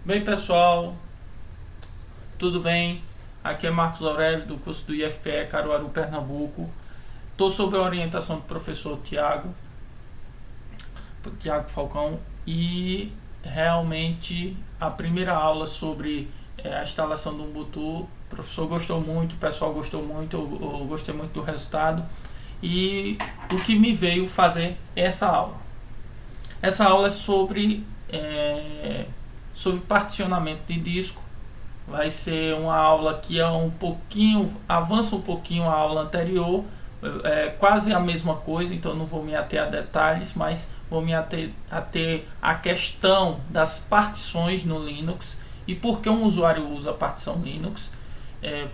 Bem, pessoal, tudo bem? Aqui é Marcos Aurélio, do curso do IFPE Caruaru, Pernambuco. Estou sob a orientação do professor Tiago Falcão, e realmente a primeira aula sobre a instalação do Ubuntu, o professor gostou muito, o pessoal gostou muito, eu gostei muito do resultado, e o que me veio fazer essa aula. Essa aula é sobre particionamento de disco. Vai ser uma aula que é avança um pouquinho a aula anterior, quase a mesma coisa, então não vou me ater a detalhes, mas vou me ater a questão das partições no Linux e por que um usuário usa a partição Linux,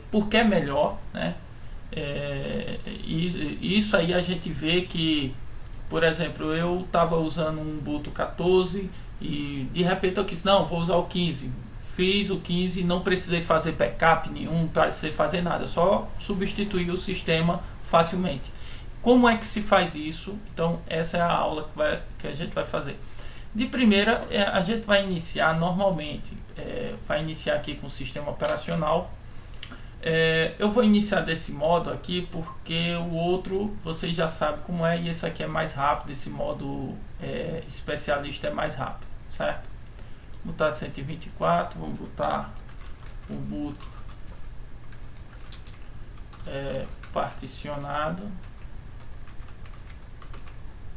porque é melhor, né? Isso aí a gente vê que, por exemplo, eu estava usando um Ubuntu 14 e de repente eu quis, não, vou usar o 15. Fiz o 15, não precisei fazer backup nenhum, não precisei fazer nada, só substituir o sistema facilmente. Como é que se faz isso? Então essa é a aula que a gente vai fazer. De primeira, a gente vai iniciar normalmente, vai iniciar aqui com o sistema operacional. Eu vou iniciar desse modo aqui porque o outro vocês já sabem como é, e esse aqui é mais rápido, esse modo especialista é mais rápido, certo? Vou botar 124, vamos botar o Ubuntu particionado,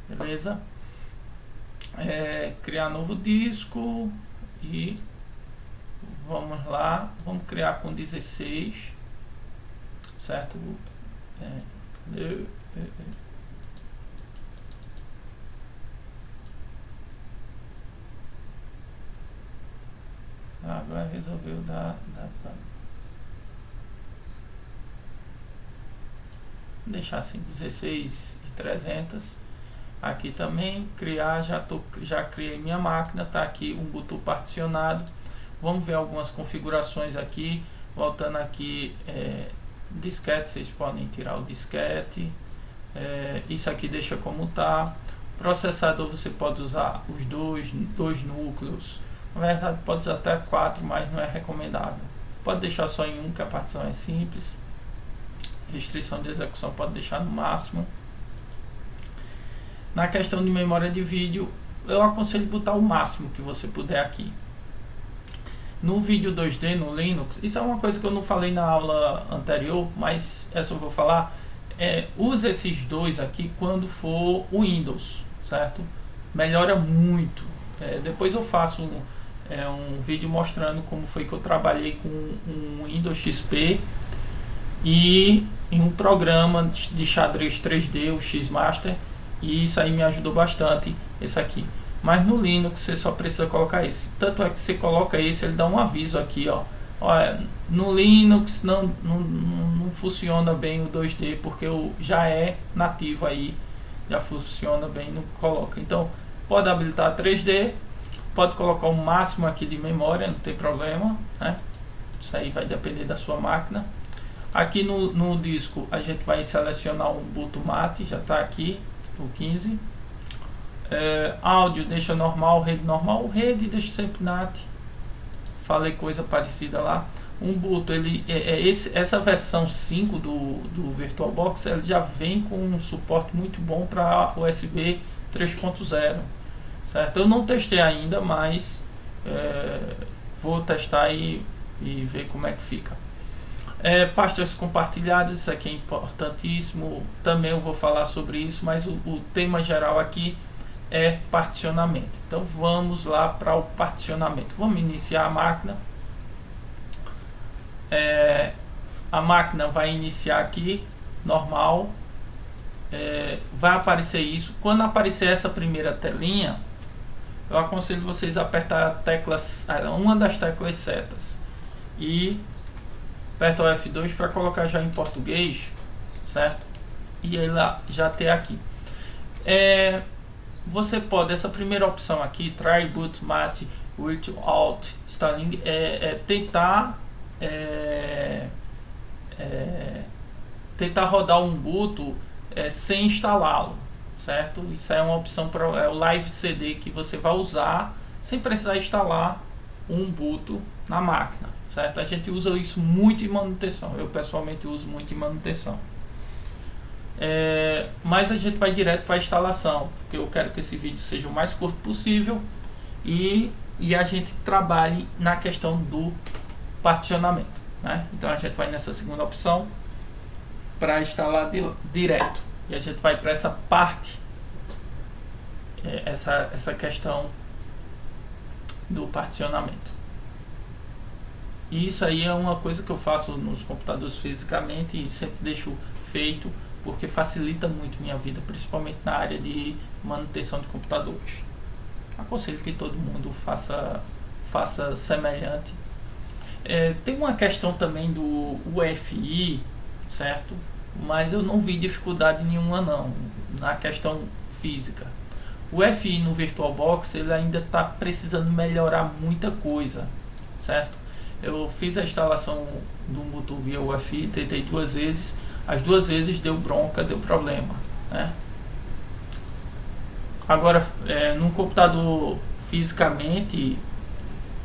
beleza? Criar novo disco e vamos lá, vamos criar com 16, certo? Agora resolveu dar pra deixar assim 16.300. Aqui também criar, já criei minha máquina, tá aqui um Ubuntu particionado. Vamos ver algumas configurações aqui, voltando aqui, disquete, vocês podem tirar o disquete, isso aqui deixa como tá. Processador você pode usar os dois núcleos, na verdade pode usar até 4, mas não é recomendável. Pode deixar só em um, que a partição é simples. Restrição de execução pode deixar no máximo. Na questão de memória de vídeo, eu aconselho botar o máximo que você puder aqui. No vídeo 2D no Linux, isso é uma coisa que eu não falei na aula anterior, mas essa eu vou falar. Use esses dois aqui quando for o Windows, certo? Melhora muito. Depois eu faço um vídeo mostrando como foi que eu trabalhei com um Windows XP e em um programa de xadrez 3D, o Xmaster, e isso aí me ajudou bastante, esse aqui. Mas no Linux você só precisa colocar esse. Tanto é que você coloca esse, ele dá um aviso aqui, ó. Olha, no Linux não funciona bem o 2D, porque já é nativo aí, já funciona bem, não coloca. Então pode habilitar 3D, pode colocar o máximo aqui de memória, não tem problema, né? Isso aí vai depender da sua máquina. Aqui no disco a gente vai selecionar um Ubuntu Mate, já está aqui, o 15. Áudio deixa normal, rede deixa sempre NAT. Falei coisa parecida lá. Ubuntu, essa versão 5 do VirtualBox, ele já vem com um suporte muito bom para USB 3.0, certo? Eu não testei ainda, mas vou testar e ver como é que fica. Pastas compartilhadas, isso aqui é importantíssimo, também eu vou falar sobre isso, mas o tema geral aqui é particionamento. Então vamos lá para o particionamento. Vamos iniciar a máquina. A máquina vai iniciar aqui, normal. Vai aparecer isso. Quando aparecer essa primeira telinha, eu aconselho vocês a apertar uma das teclas setas e aperta o F2 para colocar já em português, certo? E ele já ter aqui. Você pode, essa primeira opção aqui, Try Boot Mate Without Installing, tentar rodar um Ubuntu sem instalá-lo, certo? Isso é uma opção para o Live CD que você vai usar sem precisar instalar o Ubuntu na máquina, certo? A gente usa isso muito em manutenção, eu pessoalmente uso muito em manutenção. Mas a gente vai direto para a instalação, porque eu quero que esse vídeo seja o mais curto possível e a gente trabalhe na questão do particionamento, né? Então a gente vai nessa segunda opção para instalar direto, e a gente vai para essa parte, essa questão do particionamento. E isso aí é uma coisa que eu faço nos computadores fisicamente e sempre deixo feito, porque facilita muito minha vida, principalmente na área de manutenção de computadores. Aconselho que todo mundo faça semelhante. Tem uma questão também do UEFI, certo? Mas eu não vi dificuldade nenhuma não, na questão física. O UEFI no VirtualBox ele ainda está precisando melhorar muita coisa, certo? Eu fiz a instalação do Ubuntu via UEFI, tentei 2 vezes, as 2 vezes deu bronca, deu problema, né? Agora, num computador fisicamente,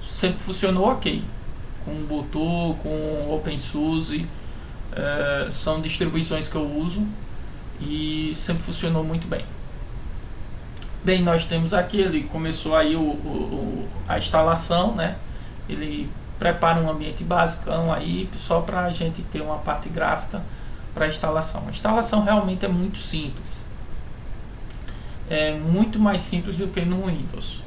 sempre funcionou ok. Com Ubuntu, com OpenSUSE, são distribuições que eu uso e sempre funcionou muito bem. Bem, nós temos aqui, ele começou aí a instalação, né? Ele prepara um ambiente básico aí, só para a gente ter uma parte gráfica para a instalação. A instalação realmente é muito simples. É muito mais simples do que no Windows.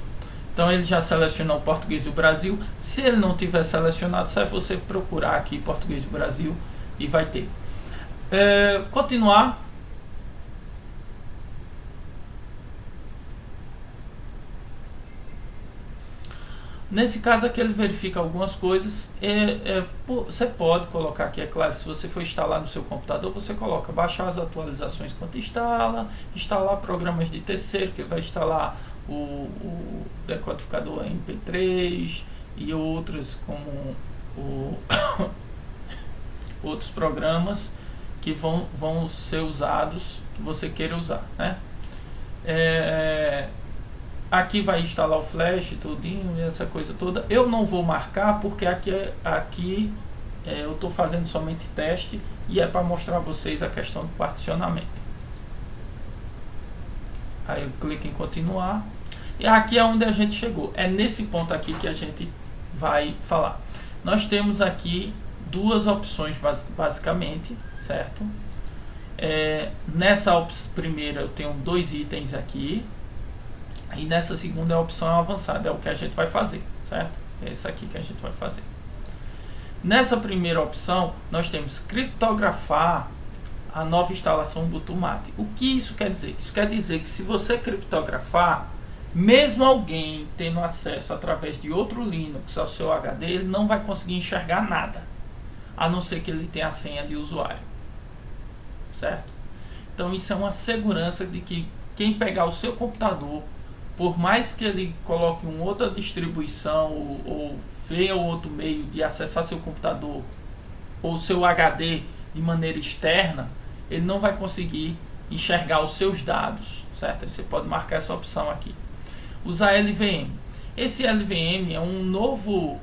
Então ele já selecionou o português do Brasil. Se ele não tiver selecionado, só é você procurar aqui português do Brasil e vai ter. Continuar. Nesse caso aqui ele verifica algumas coisas. Você pode colocar aqui, é claro, se você for instalar no seu computador, você coloca baixar as atualizações quando instalar programas de terceiro, que vai instalar o decodificador MP3 e outros como outros programas que vão ser usados, que você queira usar, né? Aqui vai instalar o flash, tudinho, essa coisa toda. Eu não vou marcar porque aqui eu estou fazendo somente teste e é para mostrar a vocês a questão do particionamento. Aí eu clico em continuar e aqui é onde a gente chegou. É nesse ponto aqui que a gente vai falar. Nós temos aqui 2 opções basicamente, certo? Nessa primeira eu tenho 2 itens aqui. E nessa segunda é a opção avançada, é o que a gente vai fazer, certo? É essa aqui que a gente vai fazer. Nessa primeira opção, nós temos criptografar a nova instalação Ubuntu Mate. O que isso quer dizer? Isso quer dizer que se você criptografar, mesmo alguém tendo acesso através de outro Linux ao seu HD, ele não vai conseguir enxergar nada, a não ser que ele tenha a senha de usuário, certo? Então isso é uma segurança de que quem pegar o seu computador, por mais que ele coloque uma outra distribuição ou venha outro meio de acessar seu computador ou seu HD de maneira externa, ele não vai conseguir enxergar os seus dados, certo? Você pode marcar essa opção aqui. Usar LVM. Esse LVM é um novo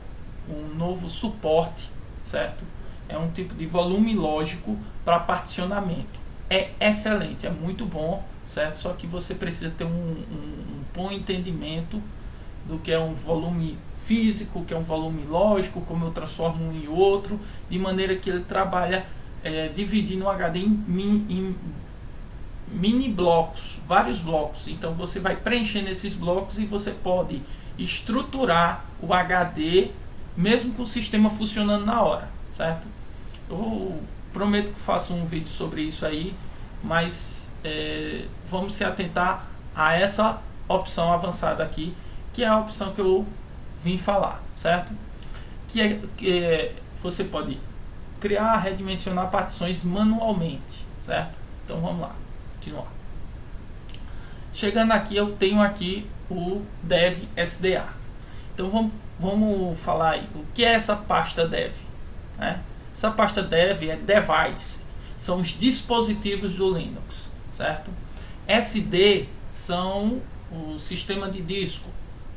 suporte, certo? É um tipo de volume lógico para particionamento. É excelente, é muito bom, certo? Só que você precisa ter um bom entendimento do que é um volume físico, que é um volume lógico, como eu transformo um em outro, de maneira que ele trabalha dividindo o HD em mini blocos, vários blocos. Então você vai preenchendo esses blocos e você pode estruturar o HD mesmo com o sistema funcionando na hora, certo? Eu prometo que faço um vídeo sobre isso aí, mas vamos se atentar a essa opção avançada aqui, que é a opção que eu vim falar, certo? Que você pode criar, redimensionar partições manualmente, certo? Então vamos lá, continuar. Chegando aqui, eu tenho aqui o dev SDA. Então vamos falar aí, o que é essa pasta dev, né? Essa pasta dev é device, são os dispositivos do Linux, certo? SD são o sistema de disco,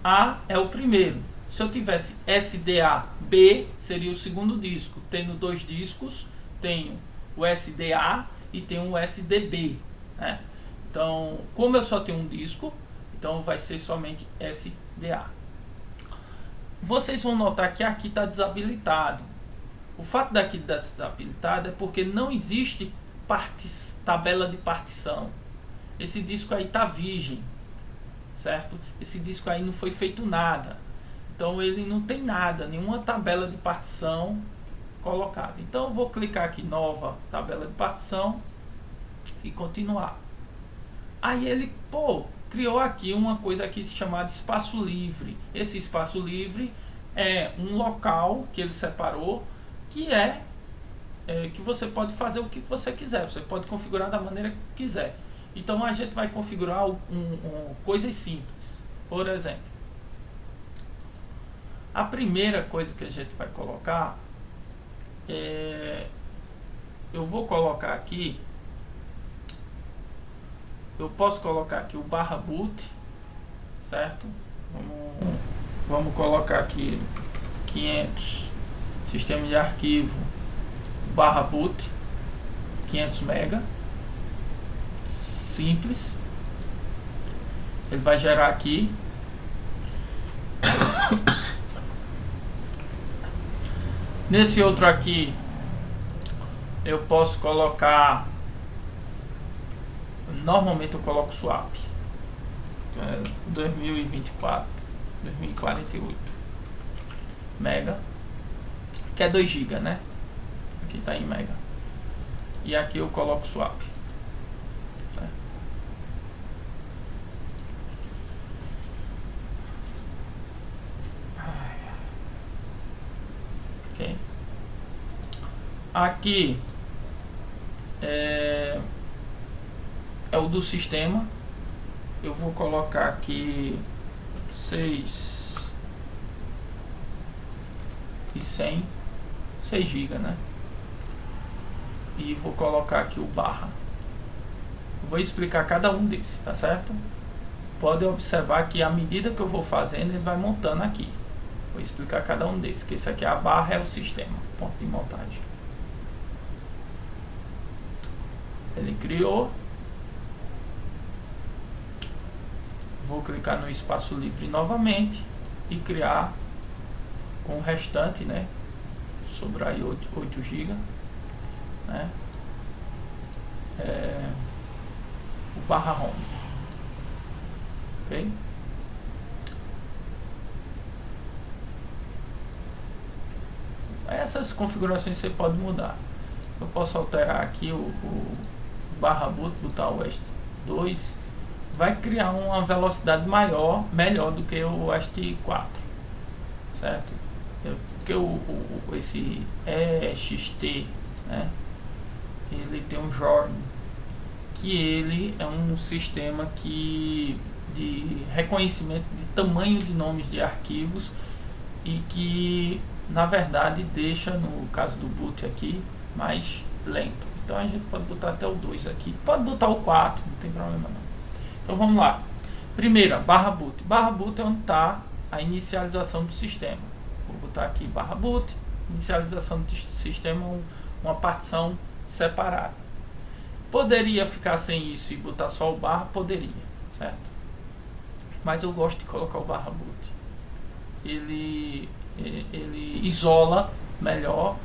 A é o primeiro, Se eu tivesse SDA B, seria o segundo disco. Tendo 2 discos, tenho o SDA e tenho o SDB, né? Então, como eu só tenho um disco, então vai ser somente SDA. Vocês vão notar que aqui está desabilitado. O fato daqui estar desabilitado é porque não existe tabela de partição. Esse disco aí está virgem, certo? Esse disco aí não foi feito nada. Então ele não tem nada, nenhuma tabela de partição colocada. Então eu vou clicar aqui, nova tabela de partição, e continuar. Aí ele, criou aqui uma coisa aqui chamada espaço livre. Esse espaço livre é um local que ele separou, que que você pode fazer o que você quiser. Você pode configurar da maneira que quiser. Então a gente vai configurar coisas simples. Por exemplo, a primeira coisa que a gente vai colocar eu vou colocar aqui, eu posso colocar aqui o /boot, certo? Vamos colocar aqui 500 sistema de arquivo /boot 500 MB, simples. Ele vai gerar aqui. Nesse outro aqui eu posso colocar, normalmente eu coloco swap 2024 2048 mega, que é 2 GB, né? Aqui está em mega. E aqui eu coloco swap. Certo? Ok. Aqui é o do sistema. Eu vou colocar aqui 6 e 100, 6 GB, né? E vou colocar aqui o barra. Vou explicar cada um desses, tá certo? Pode observar que à medida que eu vou fazendo, ele vai montando aqui. Vou explicar cada um desses, que esse aqui, a barra, é o sistema, ponto de montagem. Ele criou. Vou clicar no espaço livre novamente e criar com o restante, né? Sobrar aí 8 GB, né? O /home, ok? Essas configurações você pode mudar. Eu posso alterar aqui o /boot, botar o EST2, vai criar uma velocidade melhor do que o EST4, certo? Porque esse EXT, né, ele tem um join, que ele é um sistema de reconhecimento de tamanho de nomes de arquivos, e que na verdade deixa, no caso do boot aqui, mais lento. Então a gente pode botar até o 2 aqui, pode botar o 4, não tem problema não. Então vamos lá. Primeira, /boot. /boot é onde está a inicialização do sistema. Vou botar aqui /boot, inicialização do sistema, uma partição separada. Poderia ficar sem isso e botar só o barra? Poderia, certo? Mas eu gosto de colocar o /boot. Ele isola melhor,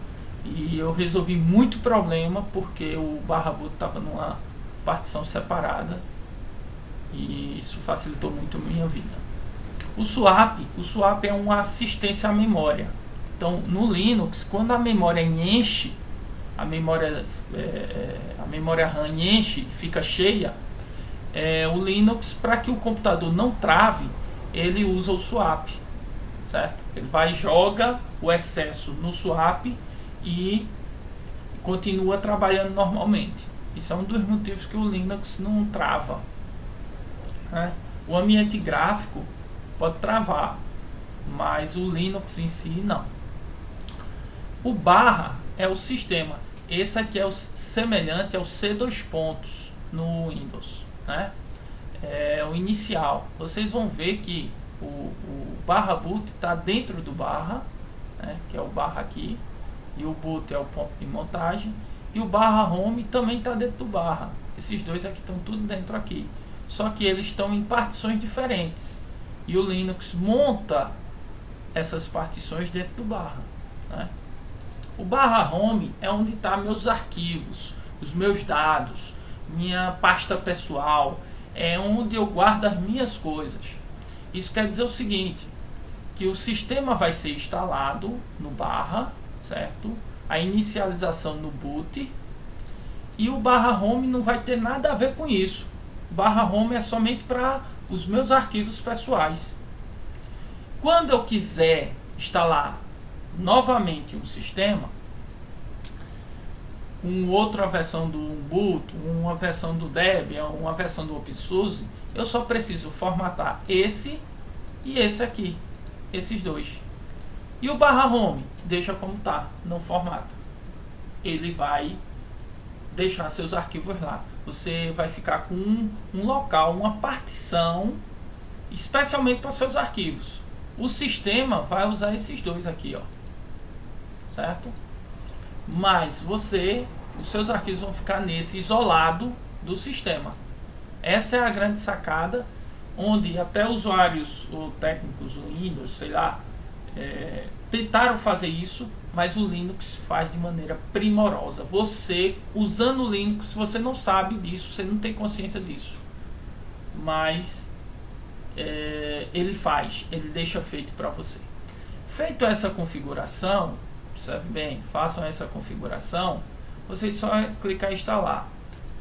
e eu resolvi muito problema porque o /boot estava numa partição separada, e isso facilitou muito a minha vida. O swap é uma assistência à memória. Então no Linux, quando a memória enche, a memória RAM enche, fica cheia, o Linux, para que o computador não trave, ele usa o swap, certo? Ele vai e joga o excesso no swap e continua trabalhando normalmente. Isso é um dos motivos que o Linux não trava, né? O ambiente gráfico pode travar, mas o Linux em si não. O barra é o sistema. Esse aqui é o semelhante ao C2 pontos no Windows, né? É o inicial. Vocês vão ver que o barra boot está dentro do barra, né, que é o barra aqui, e o boot é o ponto de montagem, e o barra home também está dentro do barra. Esses dois aqui estão tudo dentro aqui, só que eles estão em partições diferentes, e o Linux monta essas partições dentro do barra, né? O barra home é onde está meus arquivos, os meus dados, minha pasta pessoal, é onde eu guardo as minhas coisas. Isso quer dizer o seguinte, que o sistema vai ser instalado no barra, certo? A inicialização no boot, e o barra home não vai ter nada a ver com isso. O barra home é somente para os meus arquivos pessoais. Quando eu quiser instalar novamente um sistema, uma outra versão do Ubuntu, uma versão do Debian, uma versão do OpenSUSE, eu só preciso formatar esse e esse aqui, esses dois. E o barra home deixa como tá, não formata. Ele vai deixar seus arquivos lá. Você vai ficar com um local, uma partição especialmente para seus arquivos. O sistema vai usar esses dois aqui, ó, certo? Mas os seus arquivos vão ficar nesse isolado do sistema. Essa é a grande sacada, onde até usuários ou técnicos do Windows, sei lá, tentaram fazer isso, mas o Linux faz de maneira primorosa. Você, usando o Linux, você não sabe disso, você não tem consciência disso, mas ele deixa feito para você. Feito essa configuração, percebe bem, façam essa configuração, vocês só clicar em instalar.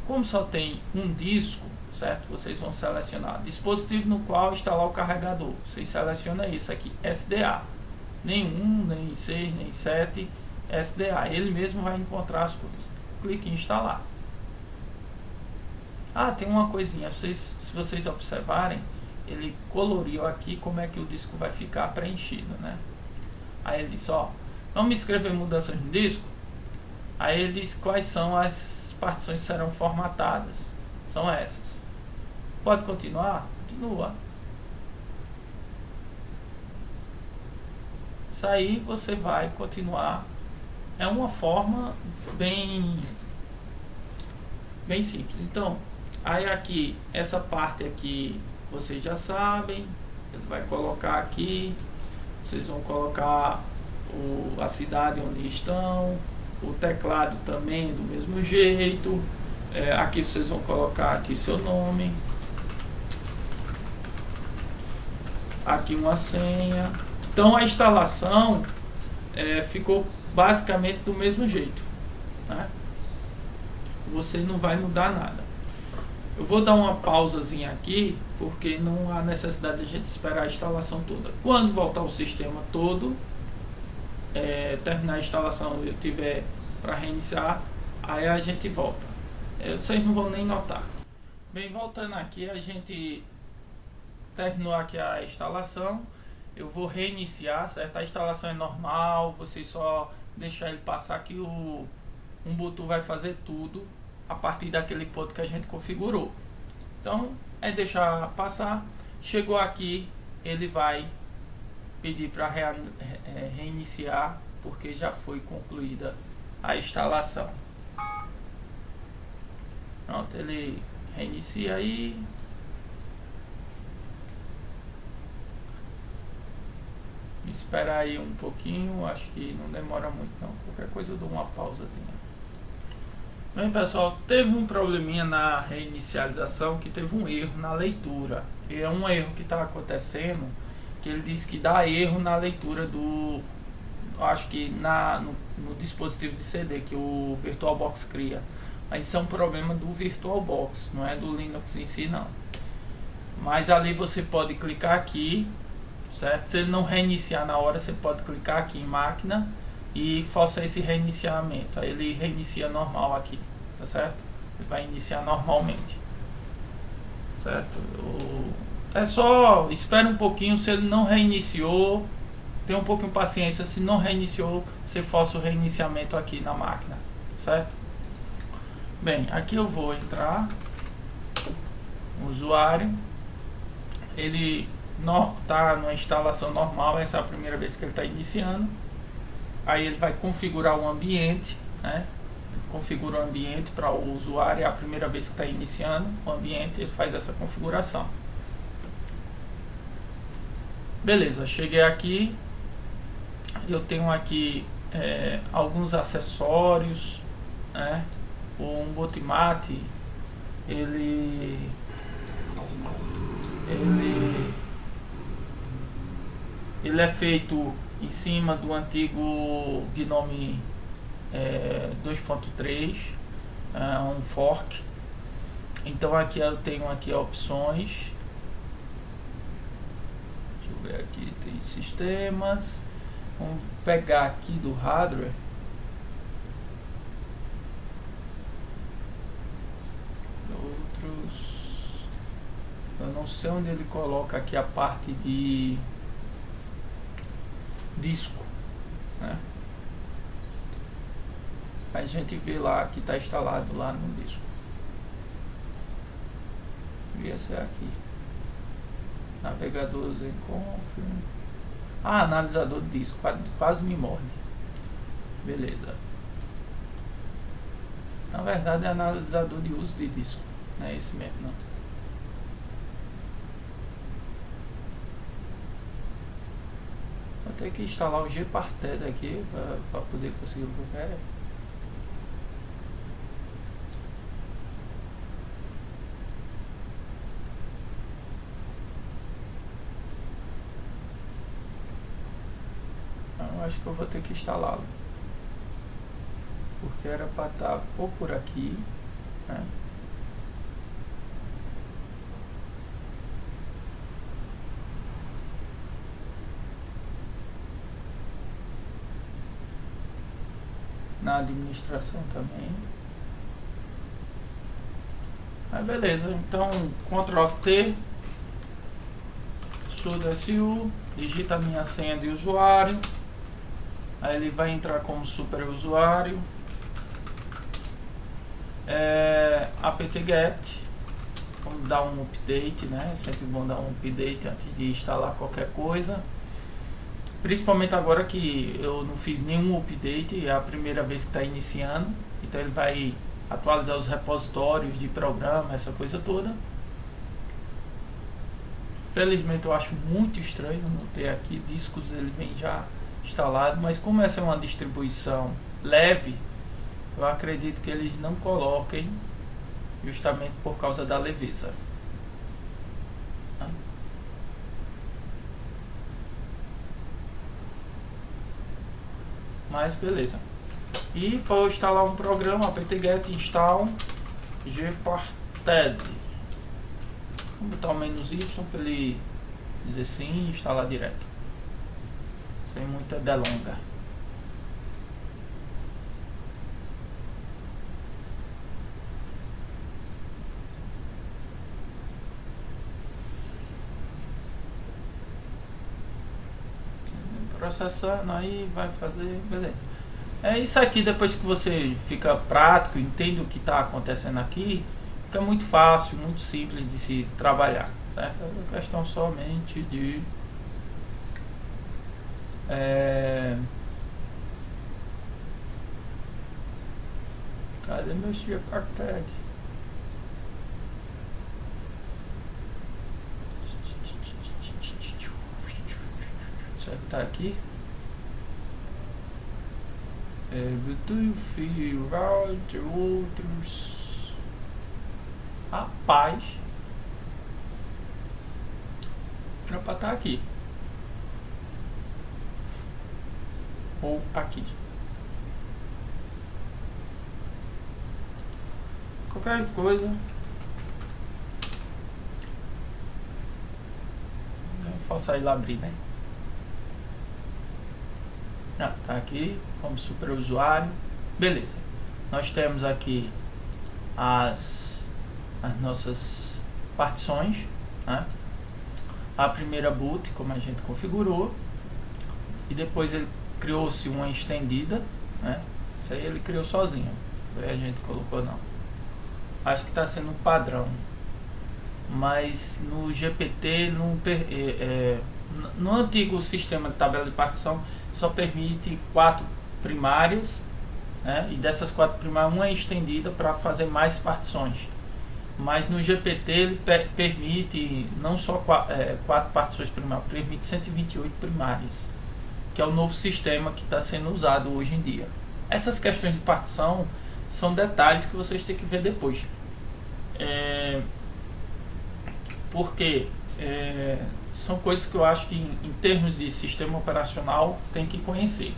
Como só tem um disco, certo? Vocês vão selecionar dispositivo no qual instalar o carregador. Vocês selecionam esse aqui, SDA. Nem 1, nem 6, nem 7, SDA. Ele mesmo vai encontrar as coisas. Clique em instalar. Ah, tem uma coisinha. Se vocês observarem, ele coloriu aqui como é que o disco vai ficar preenchido, né? Aí ele diz, ó, vamos escrever mudanças no disco. Aí ele diz quais são as partições que serão formatadas. São essas. Pode continuar? Continua. Isso aí você vai continuar. É uma forma bem simples. Então, aí aqui, essa parte aqui, vocês já sabem. Ele vai colocar aqui. Vocês vão colocar a cidade onde estão. O teclado também do mesmo jeito. Aqui vocês vão colocar aqui seu nome. Aqui uma senha. Então a instalação ficou basicamente do mesmo jeito, né? Você não vai mudar nada. Eu vou dar uma pausazinha aqui, porque não há necessidade de a gente esperar a instalação toda. Quando voltar o sistema todo, terminar a instalação e eu tiver para reiniciar, aí a gente volta. Vocês não vão nem notar. Bem, voltando aqui, a gente terminou aqui a instalação. Eu vou reiniciar, certo? A instalação é normal, você só deixar ele passar que o Ubuntu vai fazer tudo a partir daquele ponto que a gente configurou. Então, deixar passar. Chegou aqui, ele vai pedir para reiniciar, porque já foi concluída a instalação. Pronto, ele reinicia aí. Esperar aí um pouquinho, acho que não demora muito não. Qualquer coisa eu dou uma pausazinha. Bem, pessoal, teve um probleminha na reinicialização, que teve um erro na leitura. E é um erro que está acontecendo, que ele diz que dá erro na leitura do, acho que no dispositivo de CD que o VirtualBox cria. Mas isso é um problema do VirtualBox, não é do Linux em si não. Mas ali você pode clicar aqui, certo? Se ele não reiniciar na hora, você pode clicar aqui em máquina e faça esse reiniciamento. Aí ele reinicia normal aqui, tá certo? Ele vai iniciar normalmente, certo? É só espera um pouquinho. Se ele não reiniciou, tenha um pouquinho de paciência. Se não reiniciou, você faça o reiniciamento aqui na máquina, certo? Bem, aqui eu vou entrar no usuário. Ele tá numa instalação normal, essa é a primeira vez que ele está iniciando. Aí ele vai configurar o ambiente, né? Configura o ambiente para o usuário, é a primeira vez que está iniciando o ambiente, ele faz essa configuração. Beleza, cheguei aqui, eu tenho aqui alguns acessórios, né? Um Bootmap, ele é feito em cima do antigo GNOME 2.3, um fork. Então aqui eu tenho aqui opções. Deixa eu ver aqui, tem sistemas. Vamos pegar aqui do hardware. Outros. Eu não sei onde ele coloca aqui a parte de disco, né? A gente vê lá que está instalado lá no disco. Esse é aqui. Navegador Zenconf. Analisador de disco. Quase me morde. Beleza. Na verdade é analisador de uso de disco. Não é esse mesmo, não. Vou ter que instalar o Gparted aqui para poder conseguir o que eu quero. Acho que eu vou ter que instalá-lo, porque era para estar ou por aqui, né? Na administração também. Mas beleza, então Ctrl T, sudo su, digita a minha senha de usuário. Aí ele vai entrar como super usuário. apt-get, vamos dar um update, né? É sempre bom dar um update antes de instalar qualquer coisa. Principalmente agora que eu não fiz nenhum update, é a primeira vez que está iniciando. Então ele vai atualizar os repositórios de programa, essa coisa toda. Felizmente eu acho muito estranho não ter aqui discos, ele vem já instalado, mas como essa é uma distribuição leve, eu acredito que eles não coloquem, justamente por causa da leveza. Mas beleza. E para eu instalar um programa, apt-get install Gparted. Vou botar o menos Y para ele dizer sim e instalar direto, sem muita delonga. Processando aí, vai fazer, beleza. É isso aqui, depois que você fica prático, entende o que está acontecendo aqui, fica muito fácil, muito simples de se trabalhar, certo? É questão somente de cadê meu Gparted? Será que tá aqui? Do you feel right? Outros. Rapaz, era pra estar aqui ou aqui. Qualquer coisa. Posso sair lá abrir, né? Tá aqui como super usuário. Beleza. Nós temos aqui as nossas partições, né? A primeira boot, como a gente configurou, e depois ele criou-se uma estendida, né? Isso aí ele criou sozinho, foi a gente colocou não. Acho que está sendo um padrão. mas no GPT, no antigo sistema de tabela de partição, só permite 4 primárias, né? E dessas 4 primárias, uma é estendida para fazer mais partições. Mas no GPT ele permite não só 4 partições primárias, permite 128 primárias, que é o novo sistema que está sendo usado hoje em dia. Essas questões de partição são detalhes que vocês têm que ver depois. Porque são coisas que eu acho que em termos de sistema operacional tem que conhecer.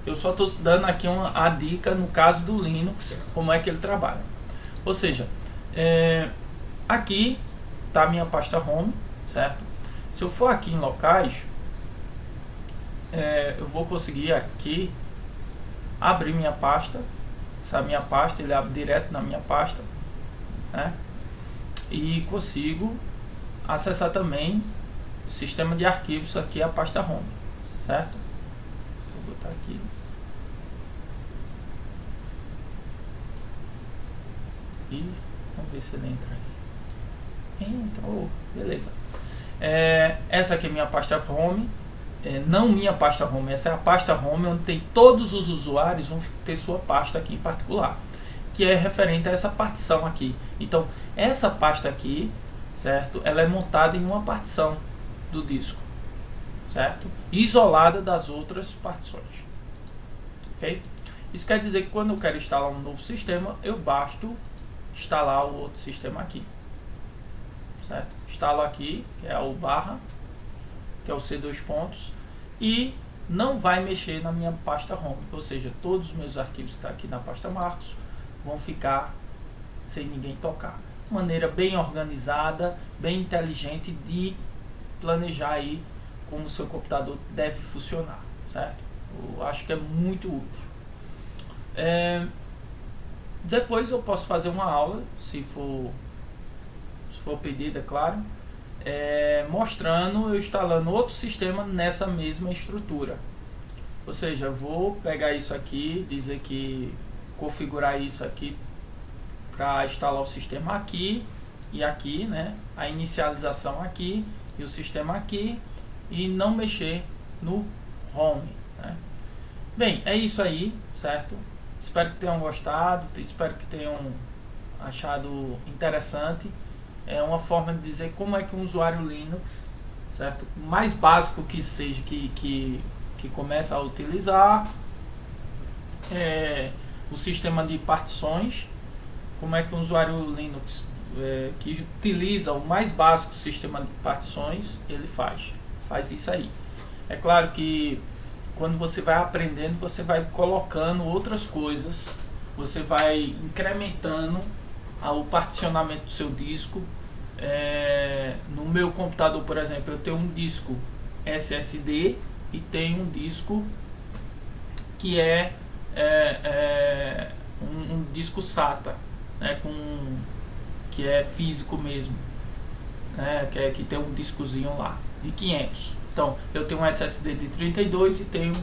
Eu só estou dando aqui a dica no caso do Linux, como é que ele trabalha. Ou seja, aqui está a minha pasta home, certo? Se eu for aqui em locais, eu vou conseguir aqui abrir minha pasta. Essa minha pasta, ele abre direto na minha pasta, né? E consigo acessar também o sistema de arquivos aqui, a pasta home, certo? Vou botar aqui. E vamos ver se ele entra aí. Entrou, beleza. Essa aqui é minha pasta home. Não minha pasta home, essa é a pasta home onde tem todos os usuários, vão ter sua pasta aqui em particular, que é referente a essa partição aqui. Então essa pasta aqui, certo, ela é montada em uma partição do disco, certo, isolada das outras partições, ok? Isso quer dizer que quando eu quero instalar um novo sistema, eu basto instalar o outro sistema aqui, certo? Instalo aqui, que é o barra, que é o C2 pontos, e não vai mexer na minha pasta home, ou seja, todos os meus arquivos que estão aqui na pasta Marcos vão ficar sem ninguém tocar. Maneira bem organizada, bem inteligente de planejar aí como o seu computador deve funcionar, certo? Eu acho que é muito útil. Depois eu posso fazer uma aula, se for pedido, é claro, mostrando eu instalando outro sistema nessa mesma estrutura. Ou seja, eu vou pegar isso aqui, dizer que configurar isso aqui para instalar o sistema aqui e aqui, né? A inicialização aqui e o sistema aqui, e não mexer no home, né? Bem, é isso aí, certo? Espero que tenham gostado, espero que tenham achado interessante. É uma forma de dizer como é que um usuário Linux, certo, mais básico que seja, que começa a utilizar o sistema de partições, como é que um usuário Linux que utiliza o mais básico sistema de partições, ele faz isso aí. É claro que quando você vai aprendendo, você vai colocando outras coisas, você vai incrementando o particionamento do seu disco. No meu computador, por exemplo, eu tenho um disco SSD e tenho um disco que é um disco SATA, né, que é físico mesmo, né, que tem um discozinho lá de 500. Então eu tenho um SSD de 32 e tenho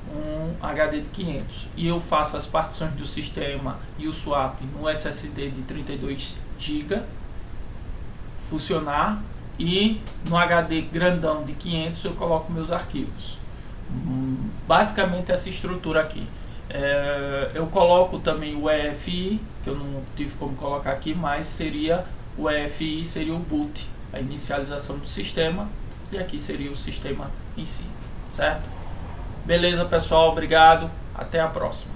um HD de 500, e eu faço as partições do sistema e o swap no SSD de 32 GB funcionar, e no HD grandão de 500 eu coloco meus arquivos. Basicamente essa estrutura aqui. Eu coloco também o EFI, que eu não tive como colocar aqui, mas seria o EFI, seria o boot, a inicialização do sistema, e aqui seria o sistema em si, certo? Beleza, pessoal, obrigado, até a próxima.